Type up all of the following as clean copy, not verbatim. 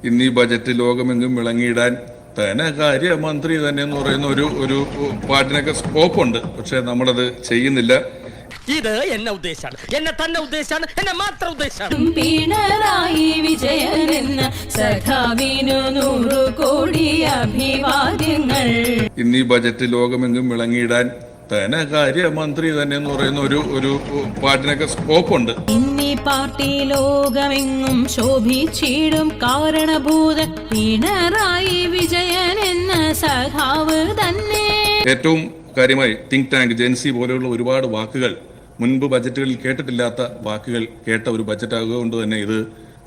ഇന്ന് ഈ ബജറ്റ് ലോകമെങ്ങും വിളങ്ങിയിടാൻ ധനകാര്യമന്ത്രി തന്നെ എന്ന് പറയുന്ന ഒരു പാട്ടിനൊക്കെ സ്കോപ്പുണ്ട്. പക്ഷെ നമ്മളത് ചെയ്യുന്നില്ല. ഇത് എന്നെ ഉദ്ദേശാണ്, എന്നെ തന്നെ ഉദ്ദേശാണ്, എന്നെ മാത്രം ഉദ്ദേശാണ്. പിണറായി വിജയൻ എന്ന സഖാവിനു 100 കോടി അഭിവാദ്യങ്ങൾ. ഇന്ന് ഈ ബജറ്റ് ലോകമെങ്ങും വിളങ്ങിയിടാൻ ധനകാര്യമന്ത്രി തന്നെ എന്ന് പറയുന്ന ഒരു പാട്ടിനൊക്കെ സ്കോപ്പുണ്ട്. ഇന്നീ പാർട്ടി ലോകമെങ്ങും ശോഭിച്ചിടും കാരണഭൂത പിണറായി വിജയൻ എന്ന സഖാവ് തന്നെ. ഏറ്റവും കാര്യമായി തിങ്ക് ടാങ്ക്, ജെൻസി പോലെയുള്ള ഒരുപാട് വാക്കുകൾ മുൻപ് ബജറ്റുകളിൽ കേട്ടിട്ടില്ലാത്ത വാക്കുകൾ കേട്ട ഒരു ബജറ്റ് ആയതുകൊണ്ട് തന്നെ ഇത്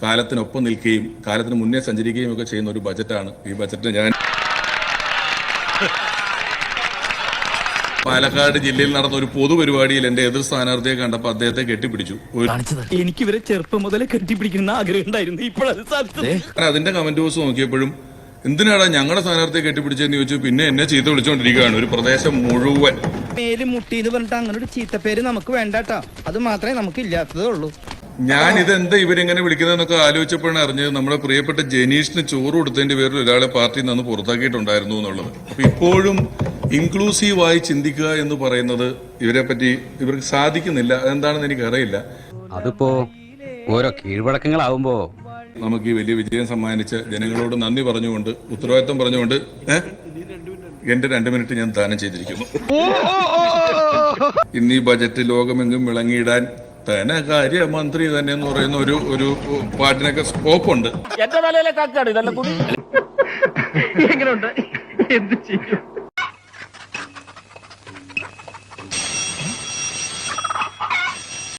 കാലത്തിനൊപ്പം നിൽക്കുകയും കാലത്തിന് മുന്നേ സഞ്ചരിക്കുകയും ഒക്കെ ചെയ്യുന്ന ഒരു ബജറ്റാണ് ഈ ബജറ്റ്. ഞാൻ പാലക്കാട് ജില്ലയിൽ നടന്ന ഒരു പൊതുപരിപാടിയിൽ എന്റെ എതിർ സ്ഥാനാർത്ഥിയെ കണ്ടപ്പോൾ അദ്ദേഹത്തെ കെട്ടിപ്പിടിച്ചു. എനിക്ക് ഇവരെ ചെറുപ്പം മുതലേ കെട്ടിപ്പിടിക്കുന്ന ആഗ്രഹം ഉണ്ടായിരുന്നു. ഇപ്പോഴത് സാധിച്ചത്. അതിന്റെ കമന്റ് ബോക്സ് നോക്കിയപ്പോഴും എന്തിനാടാ ഞങ്ങളുടെ സ്ഥാനാർത്ഥിയെ കെട്ടിപ്പിടിച്ചെന്ന് ചോദിച്ചു. പിന്നെ എന്നെ ചീത്ത വിളിച്ചുകൊണ്ടിരിക്കുകയാണ് ഒരു പ്രദേശം മുഴുവൻ. പേര് മുട്ടി എന്ന് പറഞ്ഞിട്ട് അങ്ങനെ ഒരു ചീത്തപ്പേര് നമുക്ക് വേണ്ടാട്ടോ. അത് മാത്രമേ നമുക്ക് ഇല്ലാത്തതേ ഉള്ളൂ. ഞാൻ ഇതെന്താ ഇവരിങ്ങനെ വിളിക്കുന്നതെന്നൊക്കെ ആലോചിച്ചപ്പോഴാണ് അറിഞ്ഞത് നമ്മുടെ പ്രിയപ്പെട്ട ജനീഷിന് ചോറ് കൊടുത്തതിന്റെ പേരിൽ ഒരാളെ പാർട്ടിയിൽ നിന്ന് പുറത്താക്കിയിട്ടുണ്ടായിരുന്നു എന്നുള്ളത്. അപ്പൊ ഇപ്പോഴും ഇൻക്ലൂസീവായി ചിന്തിക്കുക എന്ന് പറയുന്നത് ഇവരെ പറ്റി ഇവർക്ക് സാധിക്കുന്നില്ല. അതെന്താണെന്ന് എനിക്കറിയില്ല. അതിപ്പോ ഓരോ കീഴ്വഴക്കങ്ങളാവുമ്പോ നമുക്ക് ഈ വലിയ വിജയം സമ്മാനിച്ച ജനങ്ങളോട് നന്ദി പറഞ്ഞുകൊണ്ട് ഉത്തരവാദിത്വം പറഞ്ഞുകൊണ്ട് എന്റെ 2 മിനിറ്റ് ഞാൻ ദാനം ചെയ്തിരിക്കുന്നു. ഇന്ന് ഈ ബജറ്റ് ലോകമെങ്ങും വിളങ്ങിയിടാൻ ധനകാര്യമന്ത്രി തന്നെ എന്ന് പറയുന്ന ഒരു പാട്ടിനൊക്കെ സ്കോപ്പുണ്ട്. എന്റെ തലയിലെ കാക്കാണ് ഇതെല്ലാം കൂടി. എങ്ങനെയുണ്ട്? എന്ത് ചെയ്യും?